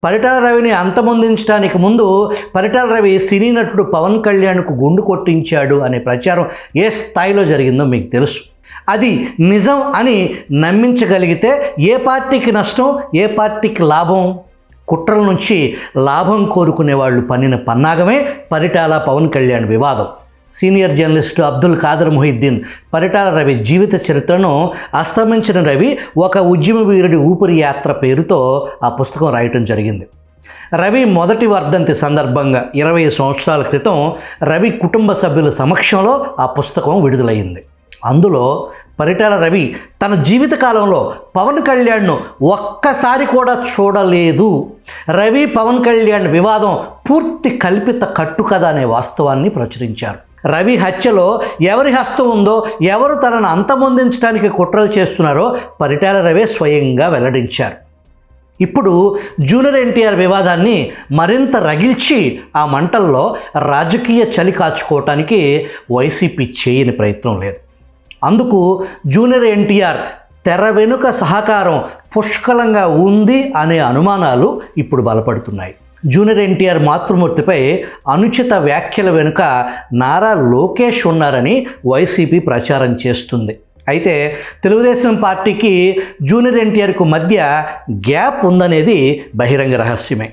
పరిటాల రవిని అంతమొందించడానికి ముందు పరిటాల రవి సినీ నటుడు పవన్ కళ్యాణ్కు గుండు కొట్టించాడు అనే ప్రచారం ఏ స్థాయిలో జరిగిందో మీకు తెలుసు. అది నిజం అని నమ్మించగలిగితే ఏ పార్టీకి నష్టం, ఏ పార్టీకి లాభం? కుట్రల నుంచి లాభం కోరుకునే వాళ్ళు పన్నిన పన్నాగమే పరిటాల పవన్ కళ్యాణ్ వివాదం. సీనియర్ జర్నలిస్టు అబ్దుల్ ఖాదర్ మొహిద్దీన్ పరిటాల రవి జీవిత చరిత్రను అస్తమించిన రవి ఒక ఉద్యమ వీరుడి ఊపిరి యాత్ర పేరుతో ఆ పుస్తకం రాయటం జరిగింది. రవి మొదటి వర్ధంతి సందర్భంగా 20 సంవత్సరాల క్రితం రవి కుటుంబ సభ్యుల సమక్షంలో ఆ పుస్తకం విడుదలయ్యింది. అందులో పరిటాల రవి తన జీవితకాలంలో పవన్ కళ్యాణ్ను ఒక్కసారి కూడా చూడలేదు, రవి పవన్ కళ్యాణ్ వివాదం పూర్తి కల్పిత కట్టుకథ అనే వాస్తవాన్ని ప్రచురించారు. రవి హత్యలో ఎవరి హస్తం ఉందో, ఎవరు తనను అంతమొందించడానికి కుట్రలు చేస్తున్నారో పరిటాల రవే స్వయంగా వెల్లడించారు. ఇప్పుడు జూనియర్ ఎన్టీఆర్ వివాదాన్ని మరింత రగిల్చి ఆ మంటల్లో రాజకీయ చలి కాచుకోవటానికి వైసీపీ చేయని ప్రయత్నం లేదు. అందుకు జూనియర్ ఎన్టీఆర్ తెర వెనుక సహకారం పుష్కలంగా ఉంది అనే అనుమానాలు ఇప్పుడు బలపడుతున్నాయి. జూనియర్ ఎన్టీఆర్ మాతృమూర్తిపై అనుచిత వ్యాఖ్యల వెనుక నారా లోకేష్ ఉన్నారని వైసీపీ ప్రచారం చేస్తుంది. అయితే తెలుగుదేశం పార్టీకి జూనియర్ ఎన్టీఆర్కు మధ్య గ్యాప్ ఉందనేది బహిరంగ రహస్యమే.